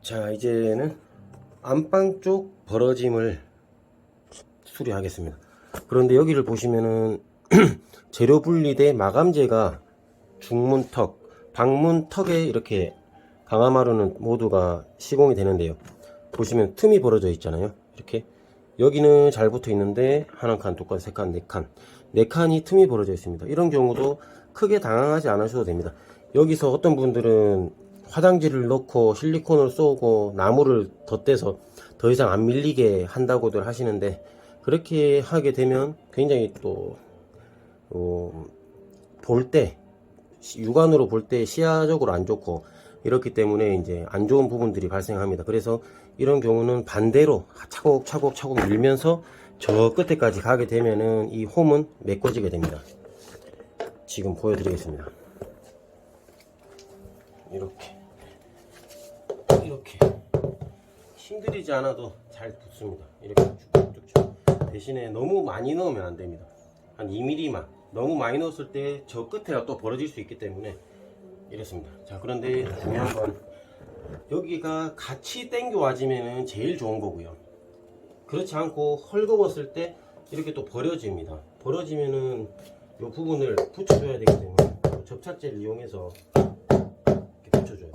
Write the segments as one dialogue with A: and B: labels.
A: 자, 이제는 안방 쪽 벌어짐을 수리하겠습니다. 그런데 여기를 보시면은 재료 분리대 마감재가 중문턱, 방문턱에 이렇게 강화마루는 모두가 시공이 되는데요. 보시면 틈이 벌어져 있잖아요. 이렇게 여기는 잘 붙어 있는데 한 칸, 두 칸, 세 칸, 네 칸, 네 칸이 틈이 벌어져 있습니다. 이런 경우도 크게 당황하지 않으셔도 됩니다. 여기서 어떤 분들은 화장지를 넣고 실리콘을 쏘고 나무를 덧대서 더 이상 안 밀리게 한다고들 하시는데, 그렇게 하게 되면 굉장히 또 볼 때, 육안으로 볼 때 시야적으로 안 좋고, 이렇기 때문에 이제 안 좋은 부분들이 발생합니다. 그래서 이런 경우는 반대로 차곡차곡 밀면서 저 끝에까지 가게 되면은 이 홈은 메꿔지게 됩니다. 지금 보여드리겠습니다. 이렇게 힘들이지 않아도 잘 붙습니다. 이렇게 쭉쭉쭉. 대신에 너무 많이 넣으면 안 됩니다. 한 2mm만. 너무 많이 넣었을 때 저 끝에가 또 벌어질 수 있기 때문에 이렇습니다. 자, 그런데 중요한 건 여기가 같이 당겨 와지면은 제일 좋은 거고요. 그렇지 않고 헐거웠을 때 이렇게 또 벌어집니다. 벌어지면은 이 부분을 붙여줘야 되기 때문에 접착제를 이용해서 이렇게 붙여줘요.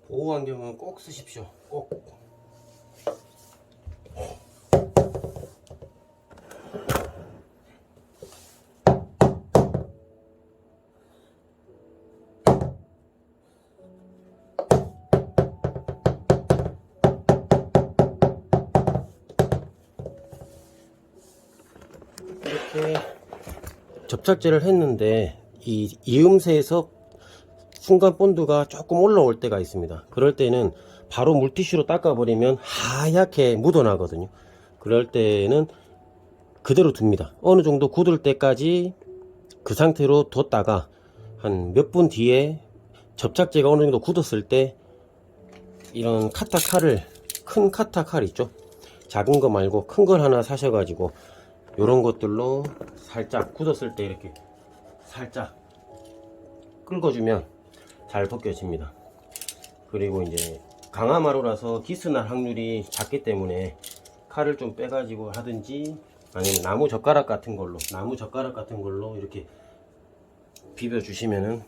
A: 보호 안경은 꼭 쓰십시오. 꼭. 이렇게 접착제를 했는데 이 이음새에서 순간 본드가 조금 올라올 때가 있습니다. 그럴 때는 바로 물티슈로 닦아버리면 하얗게 묻어나거든요. 그럴 때는 그대로 둡니다. 어느 정도 굳을 때까지 그 상태로 뒀다가 한 몇 분 뒤에 접착제가 어느 정도 굳었을 때 이런 카타 칼을, 큰 카타 칼 있죠, 작은 거 말고 큰 걸 하나 사셔가지고 요런 것들로 살짝 굳었을 때 이렇게 살짝 긁어주면 잘 벗겨집니다. 그리고 이제 강화마루라서 기스날 확률이 작기 때문에 칼을 좀 빼가지고 하든지, 아니면 나무 젓가락 같은 걸로 이렇게 비벼 주시면은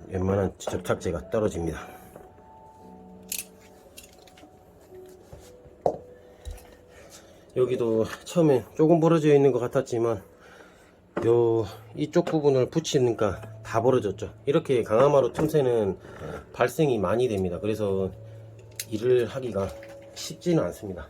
A: 웬만한 접착제가 떨어집니다. 여기도 처음에 조금 벌어져 있는 것 같았지만 이쪽 부분을 붙이니까 다 벌어졌죠. 이렇게 강화마루 틈새는 발생이 많이 됩니다. 그래서 일을 하기가 쉽지는 않습니다.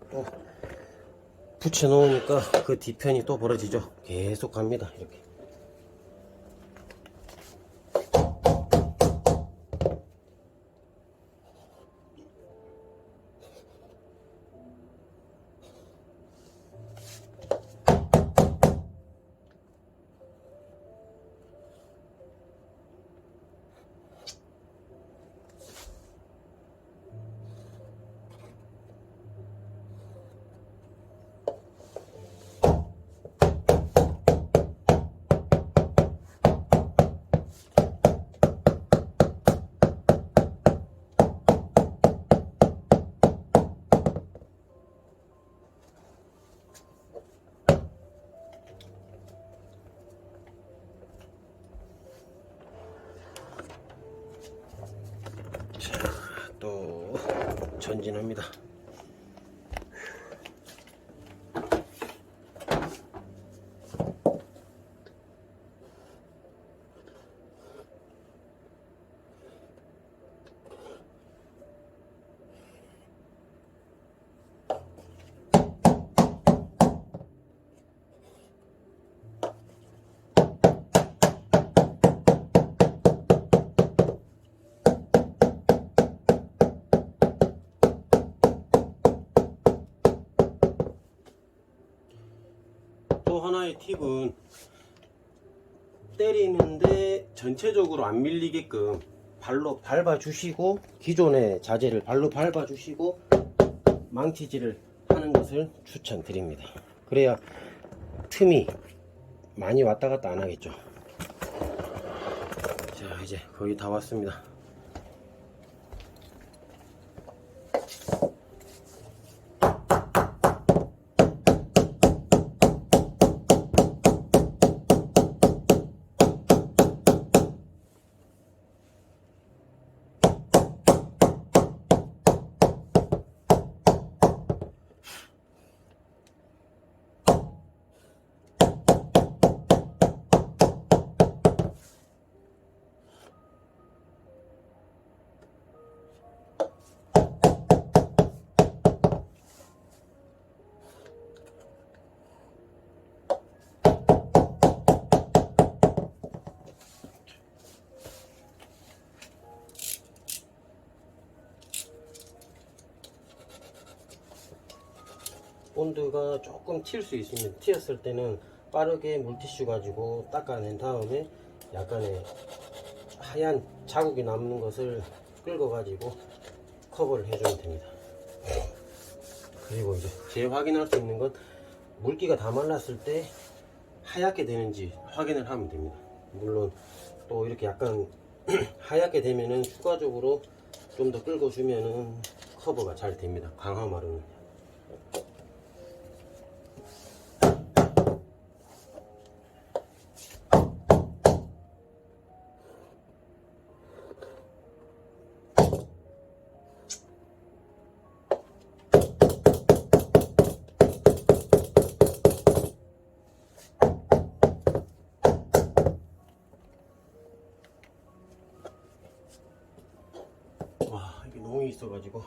A: 또 붙여 놓으니까 그 뒤편이 또 벌어지죠. 계속 갑니다. 이렇게. 무진무진합니다. 또 하나의 팁은 때리는데 전체적으로 안 밀리게끔 발로 밟아 주시고, 기존의 자재를 발로 밟아 주시고 망치질을 하는 것을 추천드립니다. 그래야 틈이 많이 왔다 갔다 안 하겠죠. 자, 이제 거의 다 왔습니다. 본드가 조금 튈 수 있습니다. 튀었을 때는 빠르게 물티슈 가지고 닦아낸 다음에 약간의 하얀 자국이 남는 것을 끌고 가지고 커버를 해주면 됩니다. 그리고 이제 재확인할 수 있는 건 물기가 다 말랐을 때 하얗게 되는지 확인을 하면 됩니다. 물론 또 이렇게 약간 하얗게 되면은 추가적으로 좀 더 끌고 주면은 커버가 잘 됩니다. 강화마루는. 와, 이게 농이 있어가지고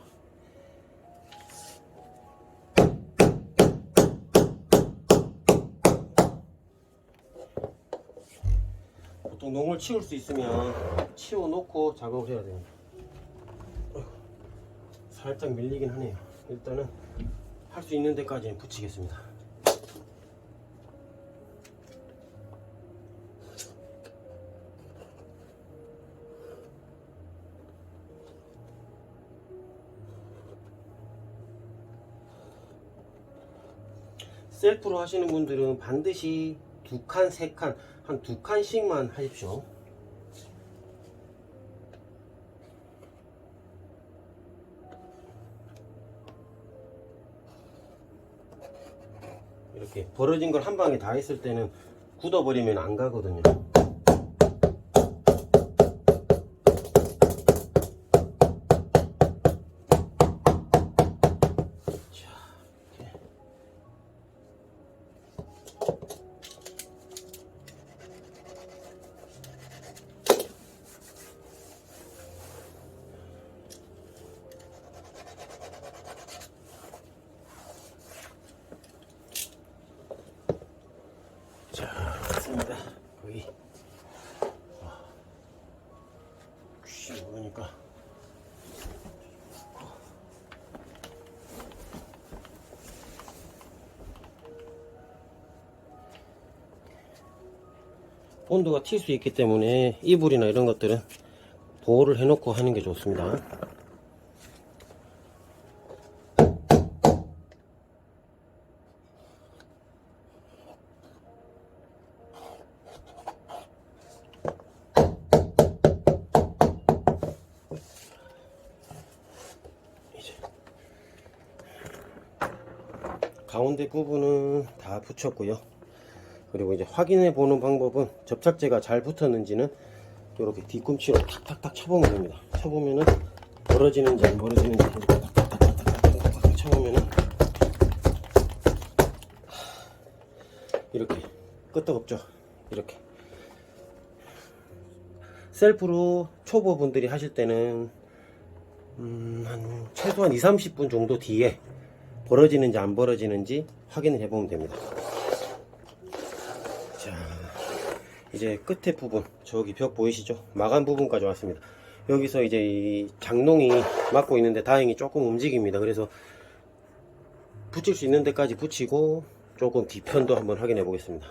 A: 보통 농을 치울 수 있으면 치워 놓고 작업을 해야 됩니다. 살짝 밀리긴 하네요. 일단은 할 수 있는 데까지는 붙이겠습니다. 셀프로 하시는 분들은 반드시 2칸, 3칸, 한 2칸씩만 하십시오. 이렇게 벌어진 걸 한 방에 다 했을 때는 굳어버리면 안 가거든요. 자, 됐습니다. 거의 귀신 모르니까 본드가 튈 수 있기 때문에 이불이나 이런 것들은 보호를 해놓고 하는 게 좋습니다. 가운데 부분은 다 붙였고요. 그리고 이제 확인해 보는 방법은 접착제가 잘 붙었는지는 이렇게 뒤꿈치로 탁탁탁 쳐보면 됩니다. 쳐보면은 벌어지는지 안 벌어지는지 탁탁탁탁 끄떡없죠. 이렇게 셀프로 초보분들이 하실 때는 한 최소한 2~30분 정도 뒤에 벌어지는지 안 벌어지는지 확인을 해보면 됩니다. 자, 이제 끝에 부분, 저기 벽 보이시죠? 마감 부분까지 왔습니다. 여기서 이제 이 장롱이 막고 있는데 다행히 조금 움직입니다. 그래서 붙일 수 있는 데까지 붙이고 조금 뒤편도 한번 확인해 보겠습니다.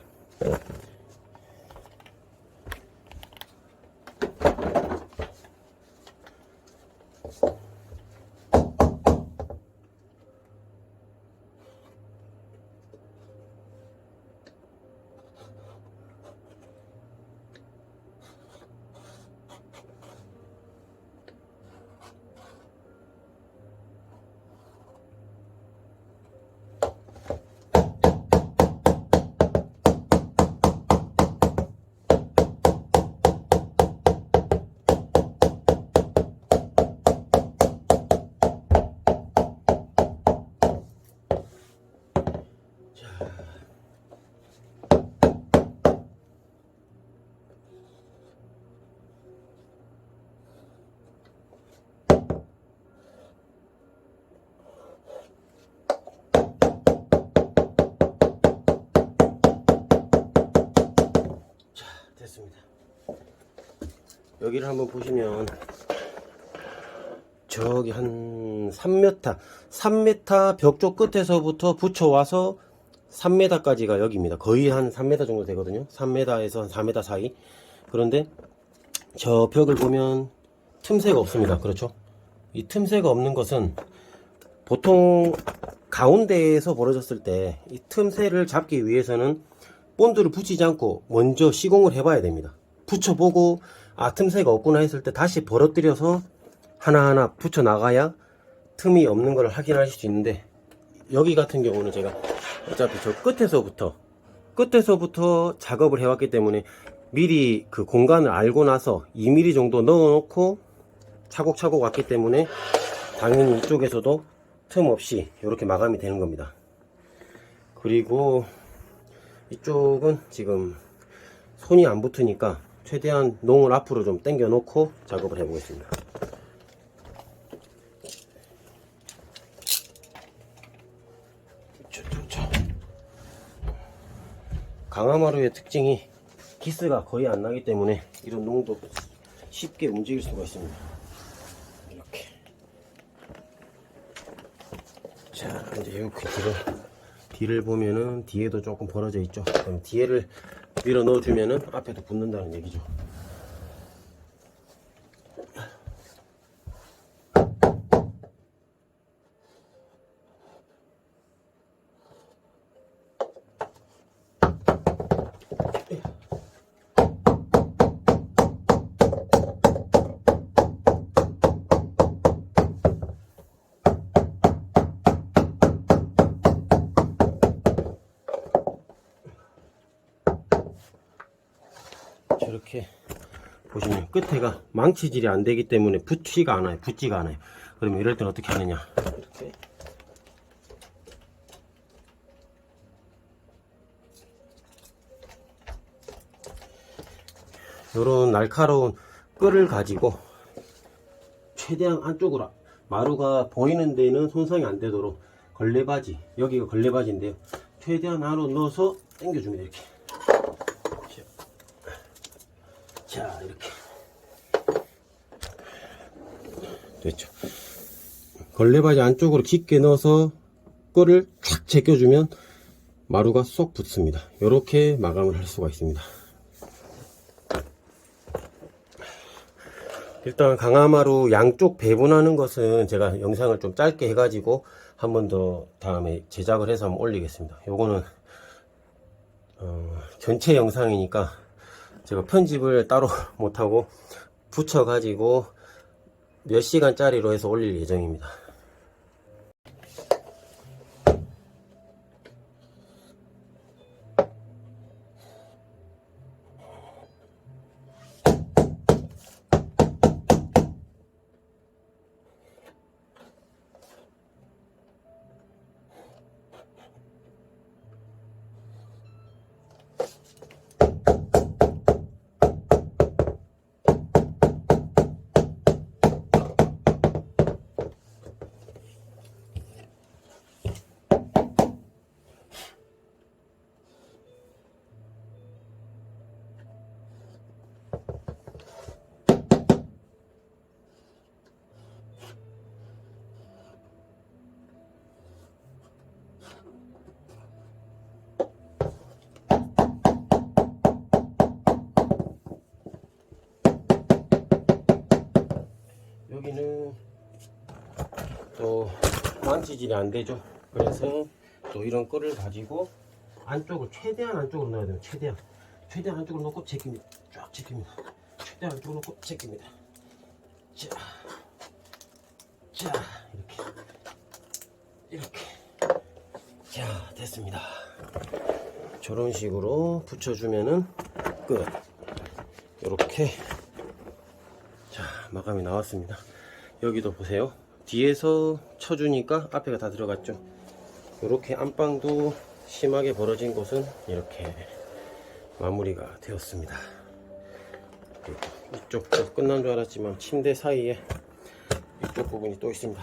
A: 됐습니다. 여기를 한번 보시면 저기 한 3m 벽 쪽 끝에서부터 붙여와서 3m까지가 여기입니다. 거의 한 3m 정도 되거든요. 3m에서 한 4m 사이. 그런데 저 벽을 보면 틈새가 없습니다. 그렇죠? 이 틈새가 없는 것은 보통 가운데에서 벌어졌을 때 이 틈새를 잡기 위해서는 본드를 붙이지 않고 먼저 시공을 해봐야 됩니다. 붙여보고 아 틈새가 없구나 했을 때 다시 벌어뜨려서 하나하나 붙여 나가야 틈이 없는 걸 확인하실 수 있는데, 여기 같은 경우는 제가 어차피 저 끝에서부터 작업을 해왔기 때문에 미리 그 공간을 알고 나서 2mm 정도 넣어 놓고 차곡차곡 왔기 때문에 당연히 이쪽에서도 틈 없이 이렇게 마감이 되는 겁니다. 그리고 이쪽은 지금 손이 안 붙으니까 최대한 농을 앞으로 좀 당겨 놓고 작업을 해 보겠습니다. 강화마루의 특징이 기스가 거의 안 나기 때문에 이런 농도 쉽게 움직일 수가 있습니다. 이렇게. 자, 이제 이렇게 뒤를 보면은 뒤에도 조금 벌어져 있죠. 그럼 뒤에를 밀어 넣어주면은 앞에도 붙는다는 얘기죠. 저렇게 보시면 끝에가 망치질이 안 되기 때문에 붙지가 않아요. 그러면 이럴 때는 어떻게 하느냐, 이렇게 요런 날카로운 끌을 가지고 최대한 안쪽으로 마루가 보이는 데는 손상이 안 되도록 걸레바지, 여기가 걸레바지인데요, 최대한 안으로 넣어서 당겨줍니다. 이렇게. 자, 이렇게 됐죠. 걸레바지 안쪽으로 깊게 넣어서 끈을 쫙 제껴주면 마루가 쏙 붙습니다. 이렇게 마감을 할 수가 있습니다. 일단 강화마루 양쪽 배분하는 것은 제가 영상을 좀 짧게 해가지고 한 번 더 다음에 제작을 해서 한번 올리겠습니다. 요거는 전체 영상이니까 제가 편집을 따로 못하고 붙여가지고 몇 시간짜리로 해서 올릴 예정입니다. 여기는 또 망치질이 안 되죠. 그래서 또 이런 거를 가지고 안쪽을 최대한 안쪽으로 넣어야 돼요. 최대한 안쪽으로 넣고 제낍니다. 쫙 제낍니다. 최대한 안쪽으로 넣고 제낍니다. 자 이렇게 자 됐습니다. 저런 식으로 붙여주면은 끝. 이렇게 자 마감이 나왔습니다. 여기도 보세요. 뒤에서 쳐주니까 앞에가 다 들어갔죠. 이렇게 안방도 심하게 벌어진 곳은 이렇게 마무리가 되었습니다. 그리고 이쪽도 끝난 줄 알았지만 침대 사이에 이쪽 부분이 또 있습니다.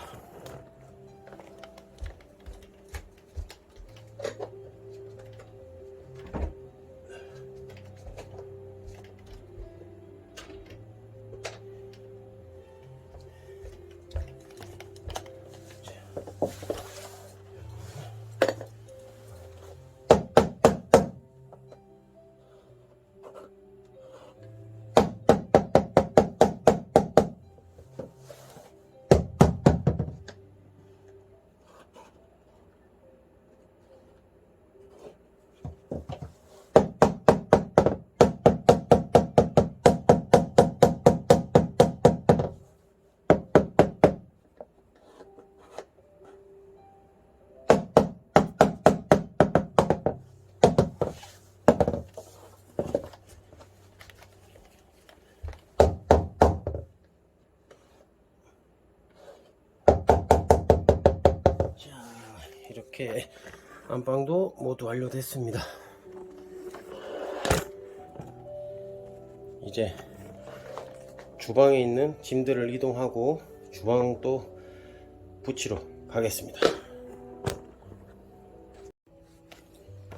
A: 이렇게 안방도 모두 완료됐습니다. 이제 주방에 있는 짐들을 이동하고 주방도 붙이러 가겠습니다.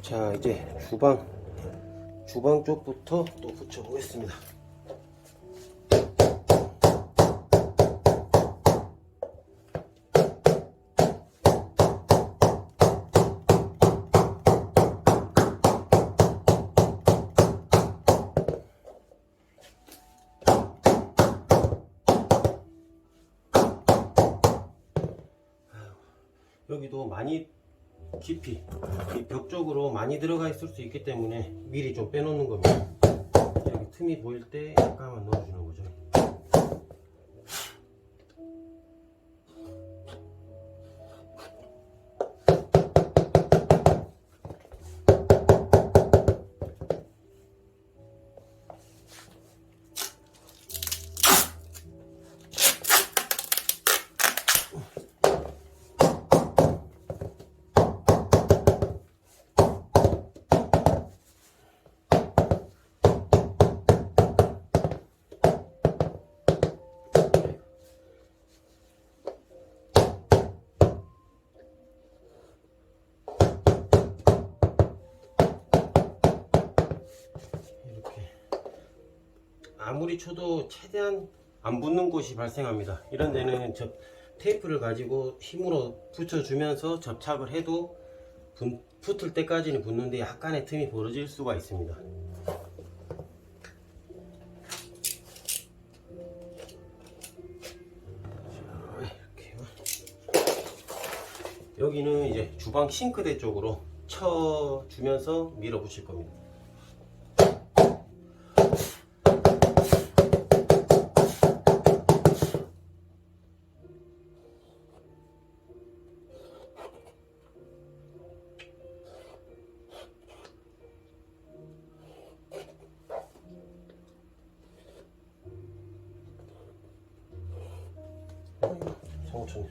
A: 자 이제 주방 쪽부터 또 붙여 보겠습니다. 여기도 많이 깊이 벽 쪽으로 많이 들어가 있을 수 있기 때문에 미리 좀 빼놓는 겁니다. 여기 틈이 보일 때 약간만 넣어주는 거죠. 아무리 쳐도 최대한 안 붙는 곳이 발생합니다. 이런 데는 테이프를 가지고 힘으로 붙여주면서 접착을 해도 붙을 때까지는 붙는데 약간의 틈이 벌어질 수가 있습니다. 여기는 이제 주방 싱크대 쪽으로 쳐주면서 밀어붙일 겁니다. 천천히.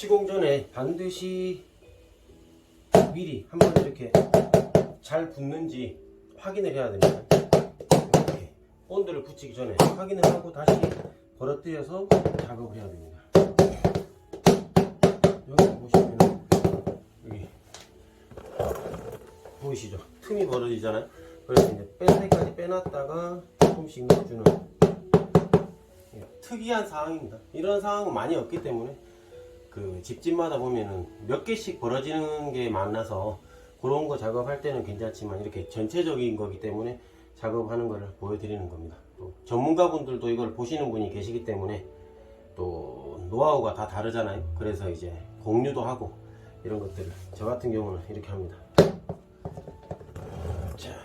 A: 시공 전에 반드시 미리 한번 이렇게 잘 붙는지 확인을 해야 됩니다. 이렇게 본드를 붙이기 전에 확인을 하고 다시 벌어뜨려서 작업을 해야 됩니다. 여기 보시면 여기 보이시죠? 틈이 벌어지잖아요. 그래서 이제 뺄 때까지 빼놨다가 조금씩 넣어주는 특이한 상황입니다. 이런 상황은 많이 없기 때문에 그 집집마다 보면은 몇 개씩 벌어지는 게 많아서 그런 거 작업할 때는 괜찮지만 이렇게 전체적인 거기 때문에 작업하는 거를 보여드리는 겁니다. 또 전문가분들도 이걸 보시는 분이 계시기 때문에 또 노하우가 다 다르잖아요. 그래서 이제 공유도 하고 이런 것들을 저 같은 경우는 이렇게 합니다. 자.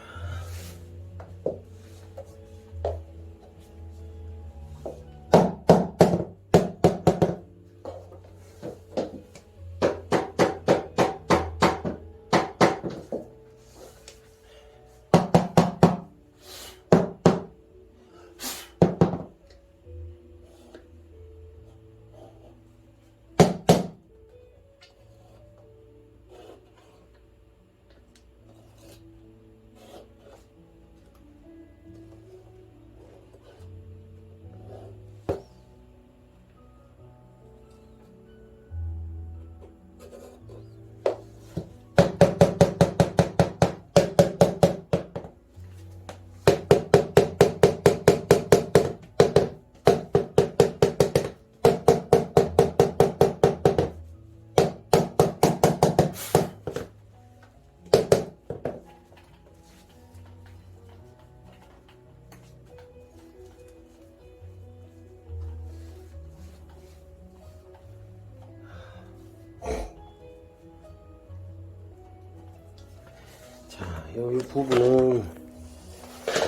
A: 이 부분은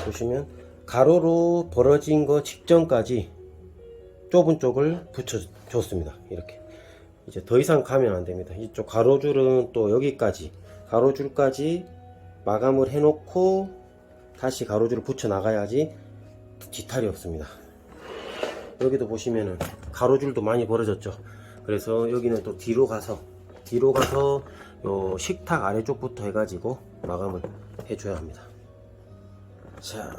A: 보시면 가로로 벌어진 거 직전까지 좁은 쪽을 붙여 줬습니다. 이렇게 이제 더 이상 가면 안 됩니다. 이쪽 가로줄은 또 여기까지 가로줄까지 마감을 해 놓고 다시 가로줄을 붙여 나가야지 지탈이 없습니다. 여기도 보시면은 가로줄도 많이 벌어졌죠. 그래서 여기는 또 뒤로 가서 요 식탁 아래쪽부터 해가지고 마감을 해줘야 합니다. 자,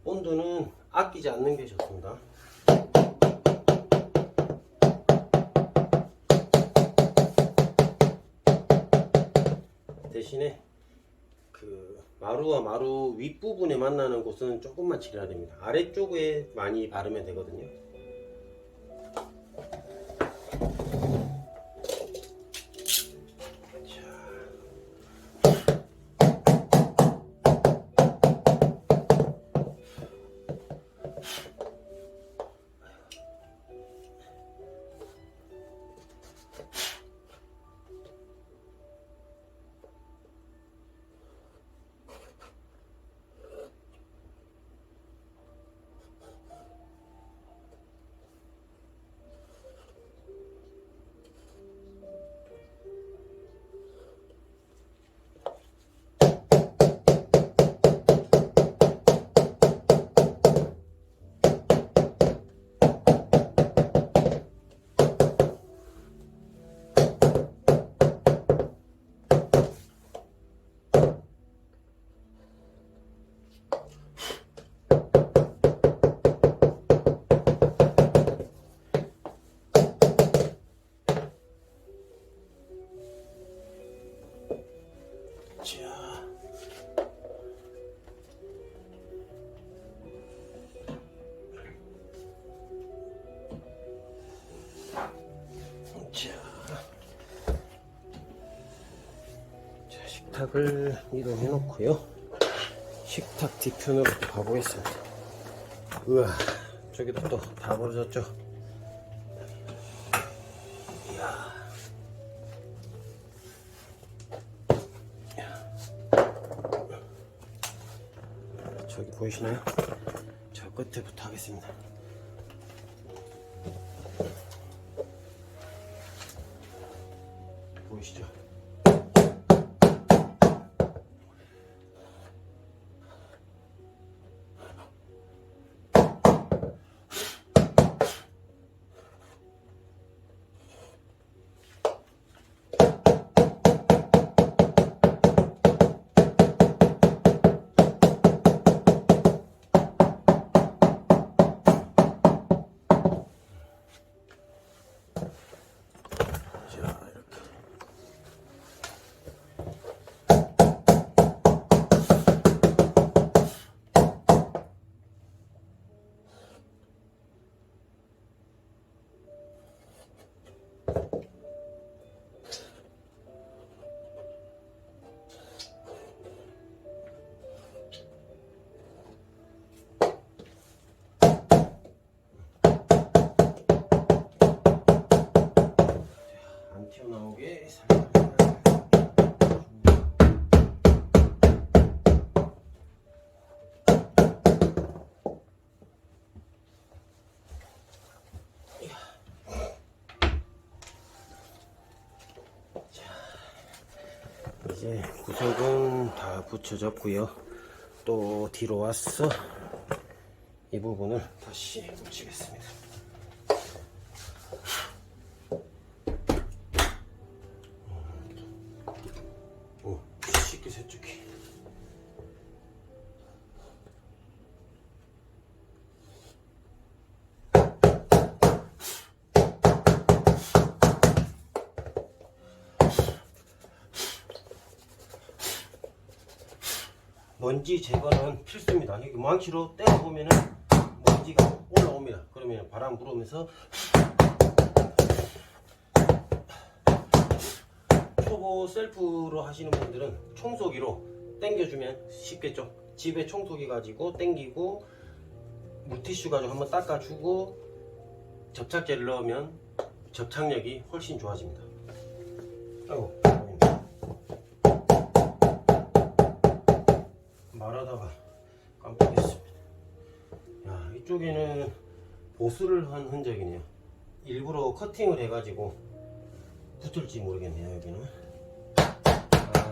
A: 온도는 아끼지 않는 게 좋습니다. 대신에 그 마루와 마루 윗부분에 만나는 곳은 조금만 칠해야 됩니다. 아래쪽에 많이 바르면 되거든요. 식탁을 이동해 놓고요. 식탁 뒤편으로 가보겠습니다. 우와, 저기도 또 다 벌어졌죠. 이야. 여기 보이시나요? 저 끝에부터 하겠습니다. 보이시죠? 튀어나오게 살짝. 이제 구석은 다 붙여졌고요. 또 뒤로 와서 이 부분을 다시 붙이겠습니다. 오, 식기세척기. 먼지 제거는 필수입니다. 여기 망치로 때려보면은 먼지가 올라옵니다. 그러면 바람 불어오면서 초보 셀프로 하시는 분들은 청소기로 당겨주면 쉽겠죠. 집에 청소기 가지고 당기고 물티슈 가지고 한번 닦아주고 접착제를 넣으면 접착력이 훨씬 좋아집니다. 아이고, 말하다가 깜빡했습니다. 야, 이쪽에는 보수를 한 흔적이네요. 일부러 커팅을 해가지고 붙을지 모르겠네요. 여기는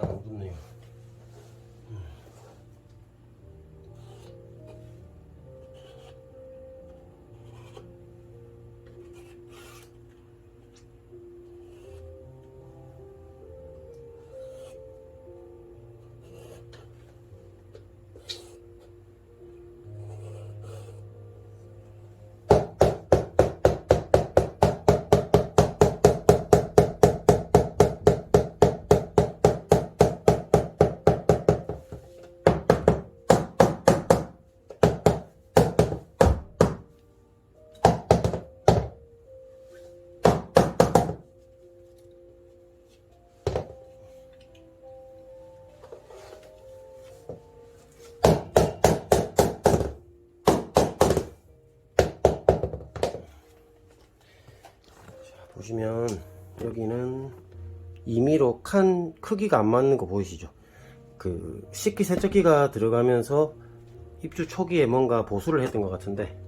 A: 안 붙네요. 보시면 여기는 임의로 칸 크기가 안 맞는 거 보이시죠? 그 식기세척기가 들어가면서 입주 초기에 뭔가 보수를 했던 것 같은데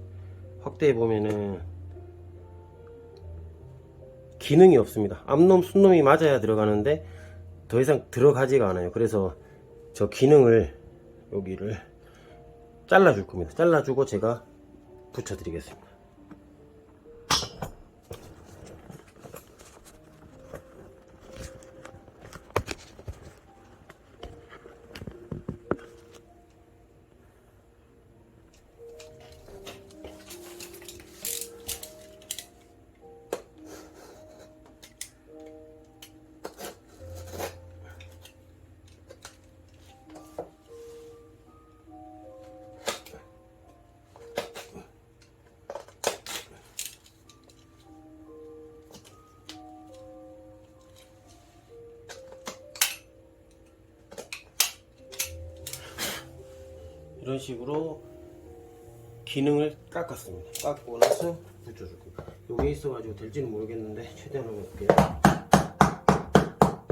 A: 확대해 보면은 기능이 없습니다. 앞놈 순놈이 맞아야 들어가는데 더 이상 들어가지가 않아요. 그래서 저 기능을 여기를 잘라줄 겁니다. 잘라주고 제가 붙여드리겠습니다. 이런 식으로 기능을 깎았습니다. 깎고 나서 붙여줄 겁니다. 여기 있어가지고 될지는 모르겠는데 최대한 한번 해볼게요.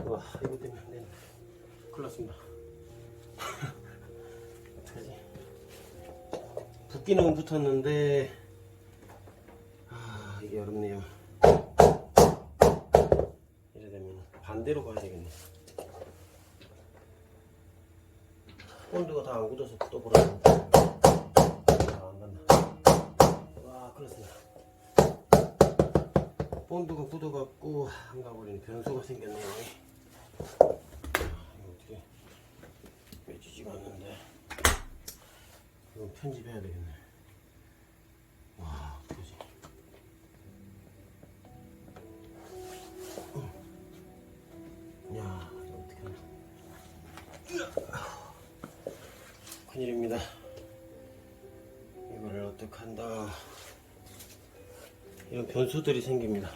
A: 와, 이거 때문에 안 되네. 큰일 났습니다. 어떡하지? 붙기는 붙었는데 이게 어렵네요. 이래 되면 반대로 가야 되겠네. 본드가 다 안 굳어서 뜯어보라고. 안 간다. 와, 그렇습니다. 본드가 굳어갖고 안 가버리는 변수가 생겼네요. 이거 어떻게 빼지지가 않는데. 이건 편집해야 되겠네. 와, 어떡하지? 야, 이거 어떡하나. 큰일입니다. 이거를 어떡한다. 이런 변수들이 생깁니다.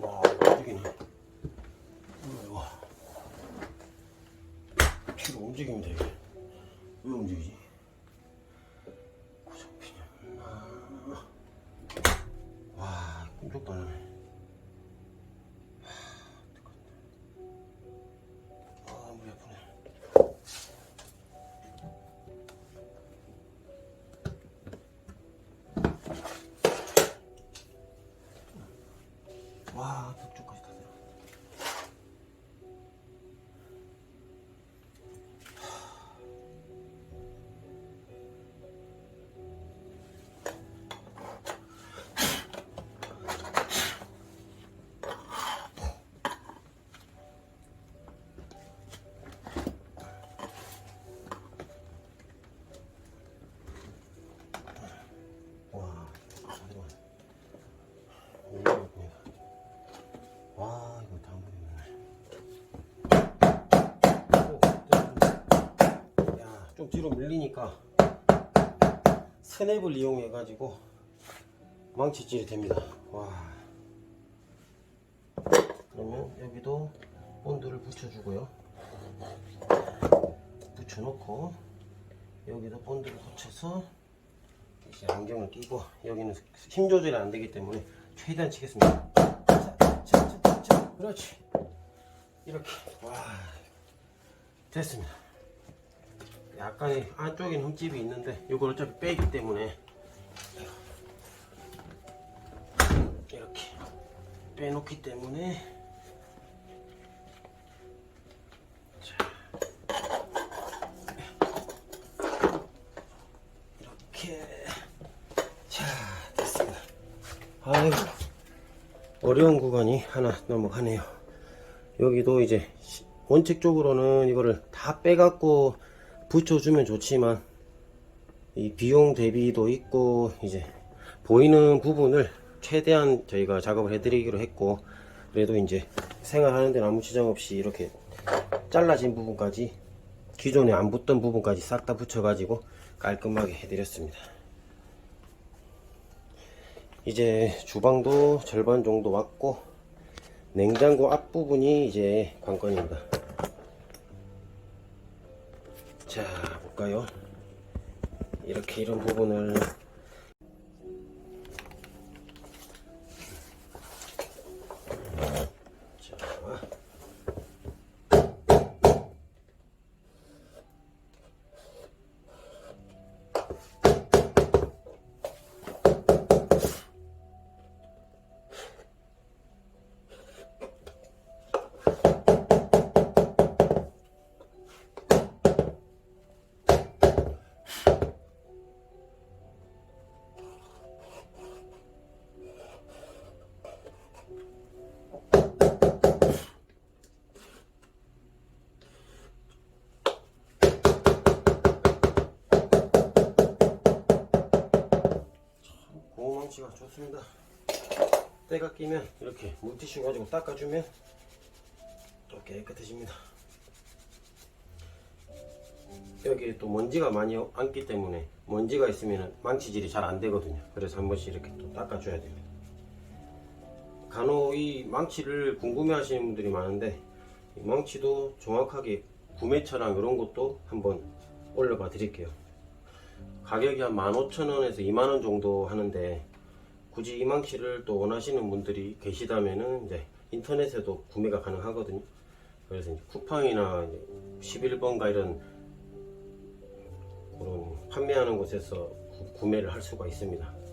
A: 와, 움직이네. 피가 움직입니다, 이게. 왜 움직이지? 와, 꿈쩍도 안 하네. 머리 아프네. 와, 벽쪽까지 다 들어. 와, 다 들어가네. 올라갑니다. 와, 이거 다 물리네. 야, 좀 뒤로 밀리니까 스냅을 이용해 가지고 망치질이 됩니다. 와. 그러면 여기도 본드를 붙여주고요. 붙여놓고 여기도 본드를 붙여서 이제 안경을 끼고, 여기는 힘 조절이 안 되기 때문에 최대한 치겠습니다. 자, 그렇지. 이렇게. 와, 됐습니다. 약간의 안쪽에는 흠집이 있는데 이걸 어차피 빼기 때문에 이렇게 빼놓기 때문에, 자, 이렇게. 자, 됐습니다. 아이고, 어려운 구간이 하나 넘어가네요. 여기도 이제 원칙적으로는 이거를 다 빼갖고 붙여주면 좋지만, 이 비용 대비도 있고 이제 보이는 부분을 최대한 저희가 작업을 해드리기로 했고, 그래도 이제 생활하는 데는 아무 지장 없이 이렇게 잘라진 부분까지, 기존에 안 붙던 부분까지 싹 다 붙여가지고 깔끔하게 해드렸습니다. 이제 주방도 절반 정도 왔고, 냉장고 앞부분이 이제 관건입니다. 자, 볼까요? 이렇게 이런 부분을 고무망치가 좋습니다. 때가 끼면 이렇게 물티슈 가지고 닦아주면 또 깨끗해집니다. 여기에 또 먼지가 많이 앉기 때문에, 먼지가 있으면 망치질이 잘 안 되거든요. 그래서 한 번씩 이렇게 또 닦아줘야 됩니다. 간혹 이 망치를 궁금해 하시는 분들이 많은데, 이 망치도 정확하게 구매처랑 이런 것도 한번 올려봐 드릴게요. 가격이 한 15,000원에서 2만원 정도 하는데, 굳이 이 망치를 또 원하시는 분들이 계시다면은 이제 인터넷에도 구매가 가능하거든요. 그래서 이제 쿠팡이나 11번가 이런 그런 판매하는 곳에서 구매를 할 수가 있습니다.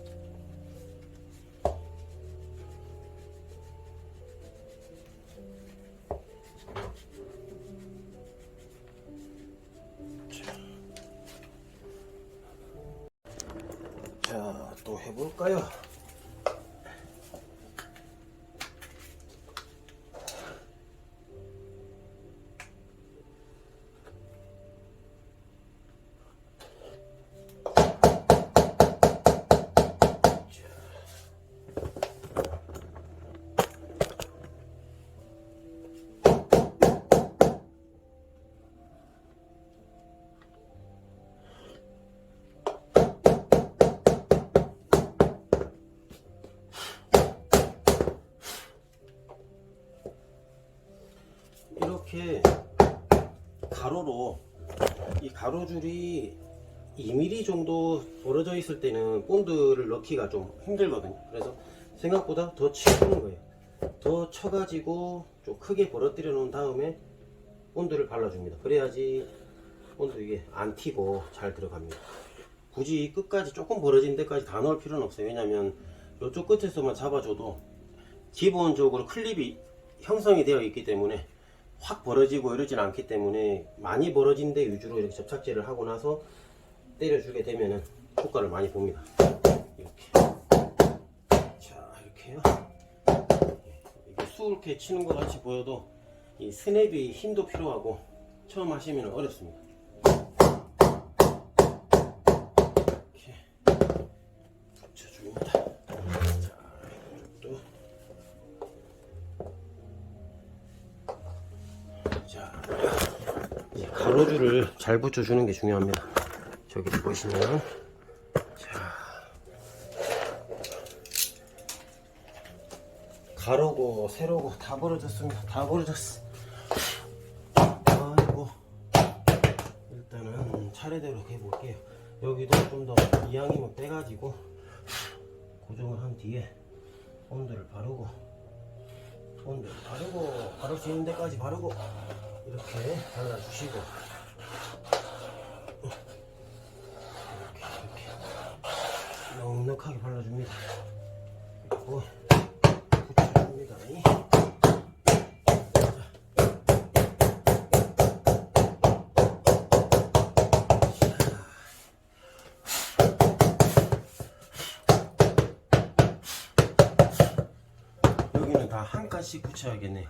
A: 자, 또 해볼까요? 이렇게 가로로, 이 가로줄이 2mm 정도 벌어져 있을 때는 본드를 넣기가 좀 힘들거든요. 그래서 생각보다 더 치는 거예요. 더 쳐가지고 좀 크게 벌어뜨려 놓은 다음에 본드를 발라줍니다. 그래야지 본드 이게 안 튀고 잘 들어갑니다. 굳이 끝까지 조금 벌어진 데까지 다 넣을 필요는 없어요. 왜냐면 이쪽 끝에서만 잡아줘도 기본적으로 클립이 형성이 되어 있기 때문에 확 벌어지고 이러진 않기 때문에, 많이 벌어진 데 위주로 이렇게 접착제를 하고 나서 때려주게 되면은 효과를 많이 봅니다. 이렇게. 자, 이렇게요. 이게 수렇게 치는 것 같이 보여도 이 스냅이 힘도 필요하고 처음 하시면 어렵습니다. 이렇게 붙여줍니다. 자, 이것도. 자, 이제 가로줄을 잘 붙여주는 게 중요합니다. 저기 보시면, 자, 가로고 세로고 다 벌어졌습니다. 다 벌어졌어. 아이고, 일단은 차례대로 해볼게요. 여기도 좀 더 이왕이면 빼가지고 고정을 한 뒤에 본드를 바르고, 본드를 바르고, 바를 수 있는 데까지 바르고, 이렇게 발라주시고, 이렇게 넉넉하게 발라줍니다. 그리고 붙여줍니다. 여기는 다 한 칸씩 붙여야겠네요.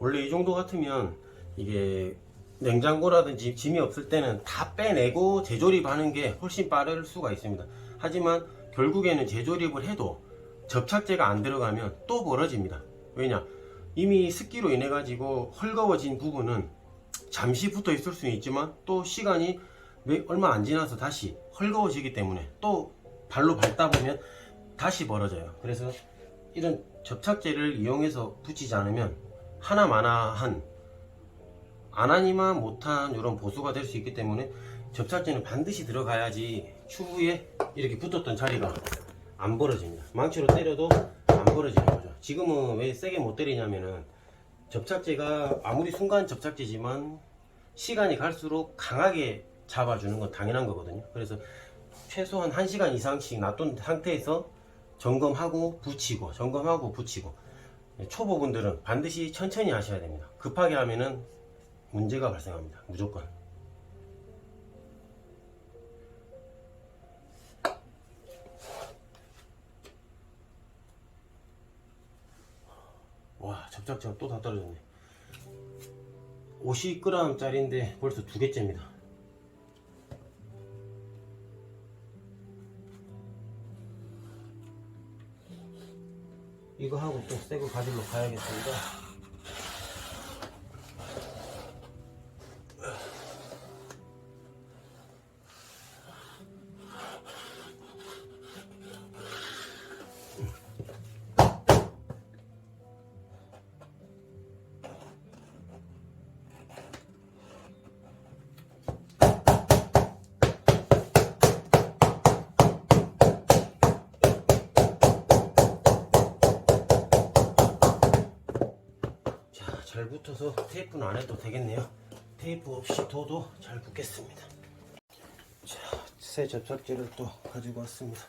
A: 원래 이 정도 같으면 이게 냉장고라든지 짐이 없을 때는 다 빼내고 재조립하는 게 훨씬 빠를 수가 있습니다. 하지만 결국에는 재조립을 해도 접착제가 안 들어가면 또 벌어집니다. 왜냐? 이미 습기로 인해 가지고 헐거워진 부분은 잠시 붙어 있을 수는 있지만 또 시간이 얼마 안 지나서 다시 헐거워지기 때문에 또 발로 밟다 보면 다시 벌어져요. 그래서 이런 접착제를 이용해서 붙이지 않으면 하나마나한, 안 하니만 못한 이런 보수가 될 수 있기 때문에 접착제는 반드시 들어가야지 추후에 이렇게 붙었던 자리가 안 벌어집니다. 망치로 때려도 안 벌어지는 거죠. 지금은 왜 세게 못 때리냐면은, 접착제가 아무리 순간 접착제지만 시간이 갈수록 강하게 잡아주는 건 당연한 거거든요. 그래서 최소한 1시간 이상씩 놔둔 상태에서 점검하고 붙이고, 점검하고 붙이고. 초보분들은 반드시 천천히 하셔야 됩니다. 급하게 하면은 문제가 발생합니다. 무조건. 와, 접착제가 또 다 떨어졌네. 50g 짜리인데 벌써 2개째입니다. 이거 하고 또 새거 가지러 가야겠습니다. 잘 붙어서 테이프는 안 해도 되겠네요. 테이프 없이 둬도 잘 붙겠습니다. 자, 새 접착제를 또 가지고 왔습니다.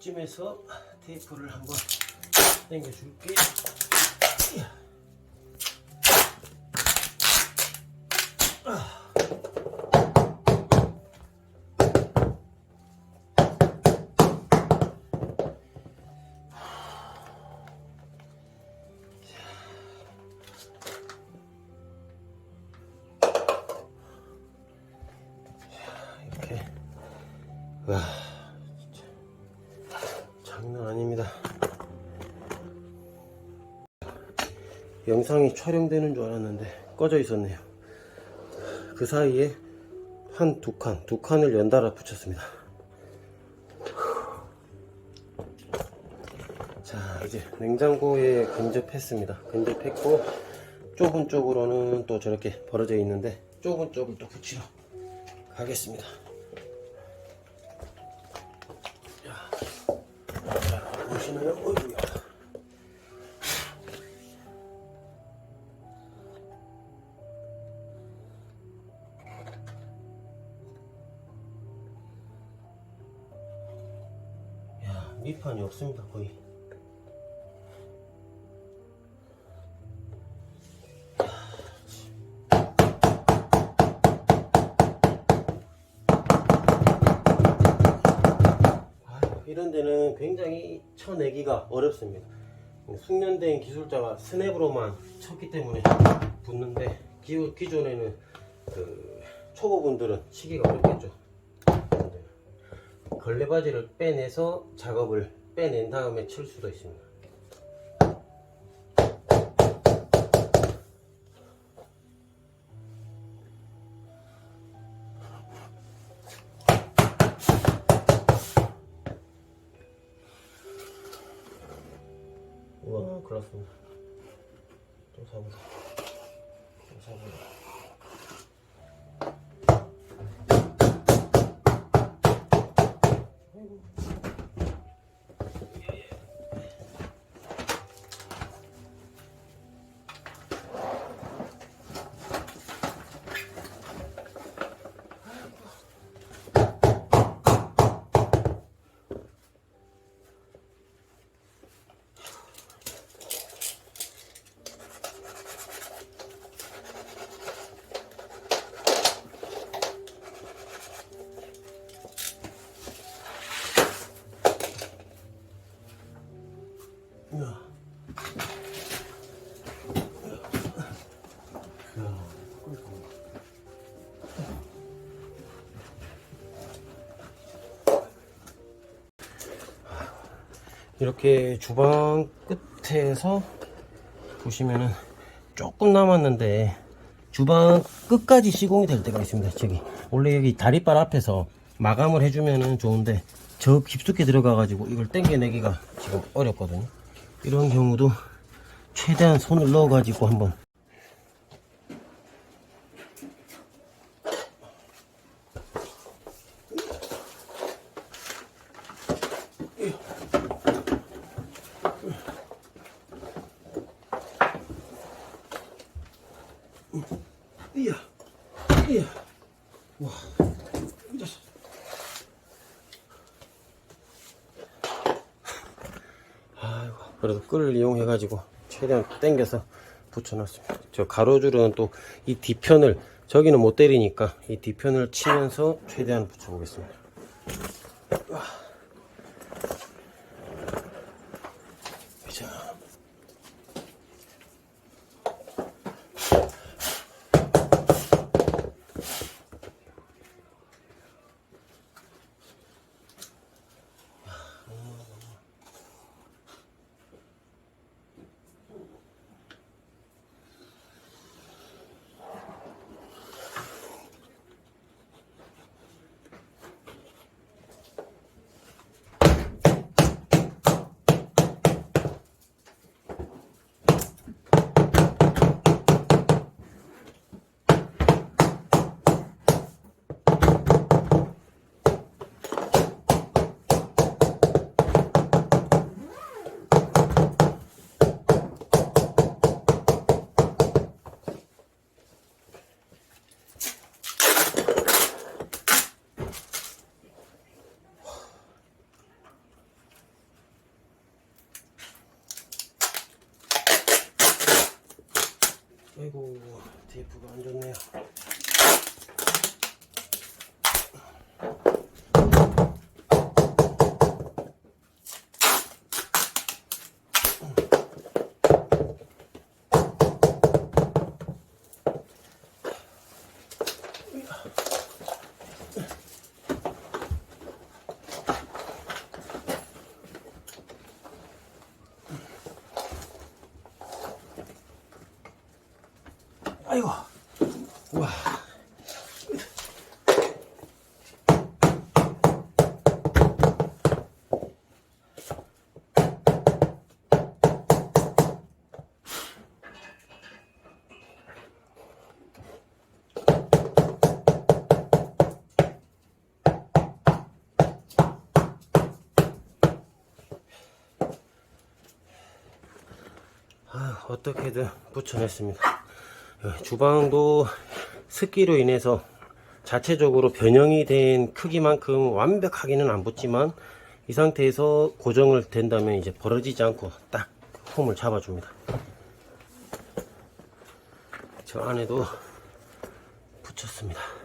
A: 이쯤에서 테이프를 한번 당겨 줄게. 이렇게. 와, 진짜 장난 아닙니다. 영상이 촬영되는 줄 알았는데 꺼져 있었네요. 그 사이에 두 칸을 연달아 붙였습니다. 자, 이제 냉장고에 근접했습니다. 근접했고 좁은 쪽으로는 또 저렇게 벌어져 있는데 좁은 쪽을 또 붙이러 가겠습니다. 자, 보시나요? 어이구야. 밑판이 없습니다. 거의. 이런 데는 굉장히 쳐내기가 어렵습니다. 숙련된 기술자가 스냅으로만 쳤기 때문에 붙는데 기존에는 그 초보분들은 치기가 어렵겠죠. 걸레바지를 빼내서 작업을 빼낸 다음에 칠 수도 있습니다. 우와, 그렇습니다. 또 사보자. 또 사보자. 이렇게 주방 끝에서 보시면은 조금 남았는데 주방 끝까지 시공이 될 때가 있습니다. 저기 원래 여기 다리발 앞에서 마감을 해주면은 좋은데 저 깊숙이 들어가 가지고 이걸 당겨내기가 지금 어렵거든요. 이런 경우도 최대한 손을 넣어 가지고 한번 이야, 이야, 와, 아이고, 그래도 끈을 이용해가지고 최대한 당겨서 붙여놨습니다. 저 가로줄은 또 이 뒤편을, 저기는 못 때리니까 이 뒤편을 치면서 최대한 붙여보겠습니다. 자. 아이고, 테이프가 안 좋네요. 아이고, 와. 어떻게든 붙여냈습니다. 주방도 습기로 인해서 자체적으로 변형이 된 크기만큼 완벽하게는 안 붙지만 이 상태에서 고정을 된다면 이제 벌어지지 않고 딱 폼을 잡아줍니다. 저 안에도 붙였습니다.